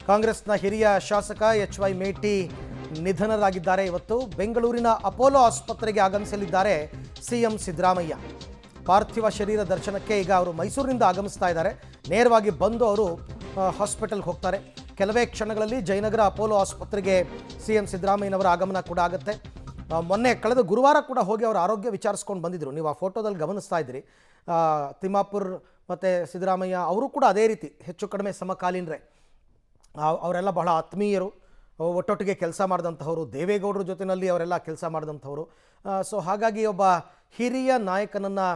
ಕಾಂಗ್ರೆಸ್ನ ಹಿರಿಯ ಶಾಸಕ ಎಚ್.ವೈ. ಮೇಟಿ ನಿಧನರಾಗಿದ್ದಾರೆ. ಇವತ್ತು ಬೆಂಗಳೂರಿನ ಅಪೋಲೋ ಆಸ್ಪತ್ರೆಗೆ ಆಗಮಿಸಲಿದ್ದಾರೆ ಸಿಎಂ ಸಿದ್ದರಾಮಯ್ಯ. ಪಾರ್ಥಿವ ಶರೀರ ದರ್ಶನಕ್ಕೆ ಈಗ ಅವರು ಮೈಸೂರಿನಿಂದ ಆಗಮಿಸ್ತಾ ಇದ್ದಾರೆ. ನೇರವಾಗಿ ಬಂದು ಅವರು ಹಾಸ್ಪಿಟಲ್ಗೆ ಹೋಗ್ತಾರೆ. ಕೆಲವೇ ಕ್ಷಣಗಳಲ್ಲಿ ಜಯನಗರ ಅಪೋಲೋ ಆಸ್ಪತ್ರೆಗೆ ಸಿಎಂ ಸಿದ್ದರಾಮಯ್ಯನವರ ಆಗಮನ ಕೂಡ ಆಗುತ್ತೆ. ಮೊನ್ನೆ ಕಳೆದ ಗುರುವಾರ ಕೂಡ ಹೋಗಿ ಅವರ ಆರೋಗ್ಯ ವಿಚಾರಿಸ್ಕೊಂಡು ಬಂದಿದ್ದರು. ನೀವು ಆ ಫೋಟೋದಲ್ಲಿ ಗಮನಿಸ್ತಾ ಇದ್ದೀರಿ. ತಿಮ್ಮಾಪುರ್ ಮತ್ತು ಸಿದ್ದರಾಮಯ್ಯ ಅವರು ಕೂಡ ಅದೇ ರೀತಿ ಹೆಚ್ಚು ಕಡಿಮೆ ಸಮಕಾಲೀನರೇ. ಅವರೆಲ್ಲ ಬಹಳ ಆತ್ಮೀಯರು, ಒಟ್ಟೊಟ್ಟಿಗೆ ಕೆಲಸ ಮಾಡಿದಂಥವರು, ದೇವೇಗೌಡರ ಜೊತೆಯಲ್ಲಿ ಅವರೆಲ್ಲ ಕೆಲಸ ಮಾಡಿದಂಥವರು. ಸೊ ಹಾಗಾಗಿ ಒಬ್ಬ ಹಿರಿಯ ನಾಯಕನನ್ನು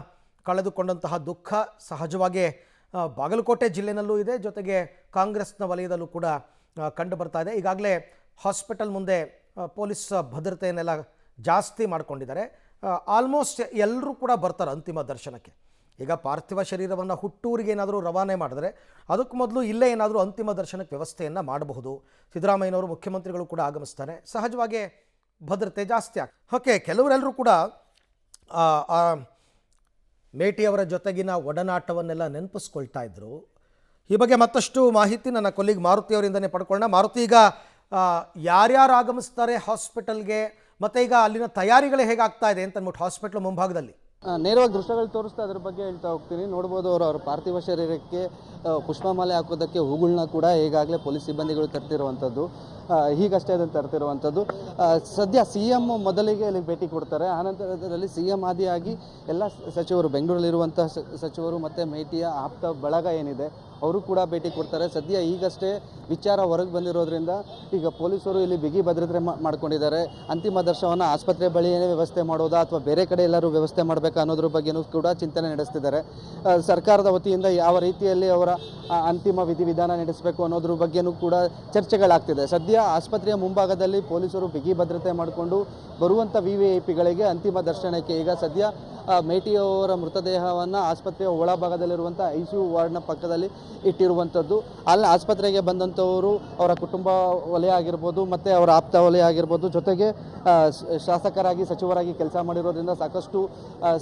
ಕಳೆದುಕೊಂಡಂತಹ ದುಃಖ ಸಹಜವಾಗಿ ಬಾಗಲಕೋಟೆ ಜಿಲ್ಲೆನಲ್ಲೂ ಇದೆ, ಜೊತೆಗೆ ಕಾಂಗ್ರೆಸ್ನ ವಲಯದಲ್ಲೂ ಕೂಡ ಕಂಡು ಬರ್ತಾ ಇದೆ. ಈಗಾಗಲೇ ಹಾಸ್ಪಿಟಲ್ ಮುಂದೆ ಪೊಲೀಸ್ ಭದ್ರತೆಯನ್ನೆಲ್ಲ ಜಾಸ್ತಿ ಮಾಡಿಕೊಂಡಿದ್ದಾರೆ. ಆಲ್ಮೋಸ್ಟ್ ಎಲ್ಲರೂ ಕೂಡ ಬರ್ತಾರೆ ಅಂತಿಮ ದರ್ಶನಕ್ಕೆ. ಈಗ ಪಾರ್ಥಿವ ಶರೀರವನ್ನು ಹುಟ್ಟೂರಿಗೆ ಏನಾದರೂ ರವಾನೆ ಮಾಡಿದ್ರೆ ಅದಕ್ಕೆ ಮೊದಲು ಇಲ್ಲೇ ಏನಾದರೂ ಅಂತಿಮ ದರ್ಶನಕ್ಕೆ ವ್ಯವಸ್ಥೆಯನ್ನು ಮಾಡಬಹುದು. ಸಿದ್ದರಾಮಯ್ಯನವರು ಮುಖ್ಯಮಂತ್ರಿಗಳು ಕೂಡ ಆಗಮಿಸ್ತಾರೆ. ಸಹಜವಾಗಿ ಭದ್ರತೆ ಜಾಸ್ತಿ ಓಕೆ. ಕೆಲವರೆಲ್ಲರೂ ಕೂಡ ಮೇಟಿಯವರ ಜೊತೆಗಿನ ಒಡನಾಟವನ್ನೆಲ್ಲ ನೆನಪಿಸ್ಕೊಳ್ತಾ ಇದ್ದರು. ಈ ಬಗ್ಗೆ ಮತ್ತಷ್ಟು ಮಾಹಿತಿ ನನ್ನ ಕೊಲ್ಲಿಗ್ ಮಾರುತಿ ಅವರಿಂದನೇ ಪಡ್ಕೊಳ್ಳೋಣ. ಮಾರುತಿ, ಈಗ ಯಾರ್ಯಾರು ಆಗಮಿಸ್ತಾರೆ ಹಾಸ್ಪಿಟಲ್ಗೆ, ಮತ್ತು ಈಗ ಅಲ್ಲಿನ ತಯಾರಿಗಳೇ ಹೇಗಾಗ್ತಾ ಇದೆ ಅಂತ ಅಂದ್ಬಿಟ್ಟು ಹಾಸ್ಪಿಟ್ಲ್ ಮುಂಭಾಗದಲ್ಲಿ ನೇರವಾಗಿ ದೃಶ್ಯಗಳು ತೋರಿಸ್ತಾ ಅದ್ರ ಬಗ್ಗೆ ಹೇಳ್ತಾ ಹೋಗ್ತೀನಿ. ನೋಡ್ಬೋದು ಅವ್ರ ಪಾರ್ಥಿವ ಶರೀರಕ್ಕೆ ಪುಷ್ಪಮಾಲೆ ಹಾಕೋದಕ್ಕೆ ಹೂಗಳನ್ನ ಕೂಡ ಈಗಾಗಲೇ ಪೊಲೀಸ್ ಸಿಬ್ಬಂದಿಗಳು ತರ್ತಿರುವಂಥದ್ದು, ಹೀಗಷ್ಟೇ ಅದನ್ನು ತರ್ತಿರುವಂಥದ್ದು. ಸದ್ಯ ಸಿ ಎಂ ಮೊದಲಿಗೆ ಇಲ್ಲಿಗೆ ಭೇಟಿ ಕೊಡ್ತಾರೆ. ಆನಂತರದಲ್ಲಿ ಸಿ ಎಂ ಆದಿಯಾಗಿ ಎಲ್ಲ ಸಚಿವರು, ಬೆಂಗಳೂರಲ್ಲಿರುವಂಥ ಸಚಿವರು ಮತ್ತು ಮೇಟಿಯ ಆಪ್ತ ಬಳಗ ಏನಿದೆ ಅವರು ಕೂಡ ಭೇಟಿ ಕೊಡ್ತಾರೆ. ಸದ್ಯ ಈಗಷ್ಟೇ ವಿಚಾರ ಹೊರಗೆ ಬಂದಿರೋದ್ರಿಂದ ಈಗ ಪೊಲೀಸರು ಇಲ್ಲಿ ಬಿಗಿ ಭದ್ರತೆ ಮಾಡ್ಕೊಂಡಿದ್ದಾರೆ. ಅಂತಿಮ ದರ್ಶನವನ್ನು ಆಸ್ಪತ್ರೆ ಬಳಿಯೇ ವ್ಯವಸ್ಥೆ ಮಾಡೋದಾ ಅಥವಾ ಬೇರೆ ಕಡೆ ಎಲ್ಲರೂ ವ್ಯವಸ್ಥೆ ಮಾಡಬೇಕಾ ಅನ್ನೋದ್ರ ಬಗ್ಗೆಯೂ ಕೂಡ ಚಿಂತನೆ ನಡೆಸ್ತಿದ್ದಾರೆ. ಸರ್ಕಾರದ ವತಿಯಿಂದ ಯಾವ ರೀತಿಯಲ್ಲಿ ಅವರ ಅಂತಿಮ ವಿಧಿವಿಧಾನ ನಡೆಸಬೇಕು ಅನ್ನೋದ್ರ ಬಗ್ಗೆಯೂ ಕೂಡ ಚರ್ಚೆಗಳಾಗ್ತಿದೆ. ಸದ್ಯ ಆಸ್ಪತ್ರೆಯ ಮುಂಭಾಗದಲ್ಲಿ ಪೊಲೀಸರು ಬಿಗಿ ಭದ್ರತೆ ಮಾಡಿಕೊಂಡು ಬರುವಂಥ VVIPಗಳಿಗೆ ಅಂತಿಮ ದರ್ಶನಕ್ಕೆ ಈಗ ಸದ್ಯ ಮೇಟಿಯವರ ಮೃತದೇಹವನ್ನು ಆಸ್ಪತ್ರೆಯ ಒಳಭಾಗದಲ್ಲಿರುವಂಥ ICU ವಾರ್ಡ್ನ ಪಕ್ಕದಲ್ಲಿ ಇಟ್ಟಿರುವಂಥದ್ದು. ಅಲ್ಲಿ ಆಸ್ಪತ್ರೆಗೆ ಬಂದಂಥವರು ಅವರ ಕುಟುಂಬ ವಲಯ ಆಗಿರ್ಬೋದು ಮತ್ತು ಅವರ ಆಪ್ತ ವಲಯ ಆಗಿರ್ಬೋದು, ಜೊತೆಗೆ ಶಾಸಕರಾಗಿ ಸಚಿವರಾಗಿ ಕೆಲಸ ಮಾಡಿರೋದ್ರಿಂದ ಸಾಕಷ್ಟು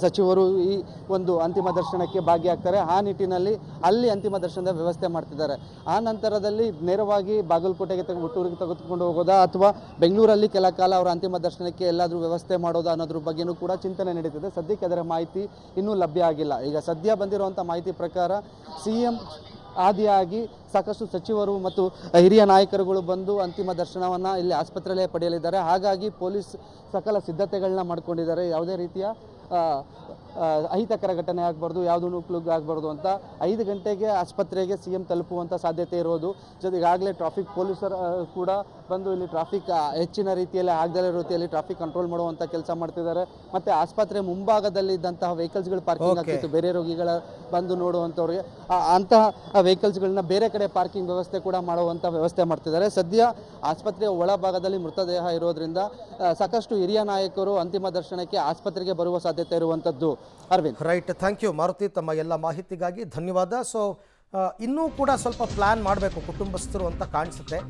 ಸಚಿವರು ಈ ಒಂದು ಅಂತಿಮ ದರ್ಶನಕ್ಕೆ ಭಾಗಿಯಾಗ್ತಾರೆ. ಆ ನಿಟ್ಟಿನಲ್ಲಿ ಅಲ್ಲಿ ಅಂತಿಮ ದರ್ಶನದ ವ್ಯವಸ್ಥೆ ಮಾಡ್ತಿದ್ದಾರೆ. ಆ ನಂತರದಲ್ಲಿ ನೇರವಾಗಿ ಬಾಗಲಕೋಟೆಗೆ ಹುಟ್ಟೂರಿಗೆ ತೆಗೆದುಕೊಂಡು ಹೋಗೋದಾ ಅಥವಾ ಬೆಂಗಳೂರಲ್ಲಿ ಕೆಲ ಕಾಲ ಅವರ ಅಂತಿಮ ದರ್ಶನಕ್ಕೆ ಎಲ್ಲಾದರೂ ವ್ಯವಸ್ಥೆ ಮಾಡೋದಾ ಅನ್ನೋದ್ರ ಬಗ್ಗೆಯೂ ಕೂಡ ಚಿಂತನೆ ನಡೀತಿದೆ. ಸದ್ಯಕ್ಕೆ ಅದರ ಮಾಹಿತಿ ಇನ್ನೂ ಲಭ್ಯ ಆಗಿಲ್ಲ. ಈಗ ಸದ್ಯ ಬಂದಿರುವಂಥ ಮಾಹಿತಿ ಪ್ರಕಾರ CM ಆದಿಯಾಗಿ ಸಾಕಷ್ಟು ಸಚಿವರು ಮತ್ತು ಹಿರಿಯ ನಾಯಕರುಗಳು ಬಂದು ಅಂತಿಮ ದರ್ಶನವನ್ನು ಇಲ್ಲಿ ಆಸ್ಪತ್ರೆಯಲ್ಲೇ ಪಡೆಯಲಿದ್ದಾರೆ. ಹಾಗಾಗಿ ಪೊಲೀಸ್ ಸಕಲ ಸಿದ್ಧತೆಗಳನ್ನ ಮಾಡ್ಕೊಂಡಿದ್ದಾರೆ. ಯಾವುದೇ ರೀತಿಯ ಅಹಿತಕರ ಘಟನೆ ಆಗಬಾರ್ದು, ಯಾವುದೂ ನುಗ್ಗು ಆಗಬಾರ್ದು ಅಂತ 5 ಗಂಟೆಗೆ ಆಸ್ಪತ್ರೆಗೆ CM ತಲುಪುವಂಥ ಸಾಧ್ಯತೆ ಇರೋದು. ಜೊತೆಗೆ ಈಗಾಗಲೇ ಟ್ರಾಫಿಕ್ ಪೊಲೀಸರು ಕೂಡ ಬಂದು ಇಲ್ಲಿ ಟ್ರಾಫಿಕ್ ಹೆಚ್ಚಿನ ರೀತಿಯಲ್ಲಿ ಆಗದಲ್ಲೇ ರೀತಿಯಲ್ಲಿ ಟ್ರಾಫಿಕ್ ಕಂಟ್ರೋಲ್ ಮಾಡುವಂಥ ಕೆಲಸ ಮಾಡ್ತಿದ್ದಾರೆ. ಮತ್ತು ಆಸ್ಪತ್ರೆ ಮುಂಭಾಗದಲ್ಲಿ ಇದ್ದಂತಹ ವೆಹಿಕಲ್ಸ್ಗಳು ಪಾರ್ಕಿಂಗ್ ಆಗ್ತಿತ್ತು, ಬೇರೆ ರೋಗಿಗಳ ಬಂದು ನೋಡುವಂಥವ್ರಿಗೆ ಅಂತಹ ವೆಹಿಕಲ್ಸ್ಗಳನ್ನ ಬೇರೆ ಕಡೆ ಪಾರ್ಕಿಂಗ್ ವ್ಯವಸ್ಥೆ ಕೂಡ ಮಾಡುವಂಥ ವ್ಯವಸ್ಥೆ ಮಾಡ್ತಿದ್ದಾರೆ. ಸದ್ಯ ಆಸ್ಪತ್ರೆಯ ಒಳಭಾಗದಲ್ಲಿ ಮೃತದೇಹ ಇರೋದ್ರಿಂದ ಸಾಕಷ್ಟು ಹಿರಿಯ ನಾಯಕರು ಅಂತಿಮ ದರ್ಶನಕ್ಕೆ ಆಸ್ಪತ್ರೆಗೆ ಬರುವ ಸಾಧ್ಯತೆ ಇರುವಂಥದ್ದು. Arvind, right, thank you Maruti, ತಮ್ಮ ಎಲ್ಲ ಮಾಹಿತಿಗಾಗಿ ಧನ್ಯವಾದ. ಸೊ ಇನ್ನೂ ಕೂಡ ಸ್ವಲ್ಪ ಪ್ಲ್ಯಾನ್ ಮಾಡಬೇಕು ಕುಟುಂಬಸ್ಥರು ಅಂತ ಕಾಣಿಸುತ್ತೆ.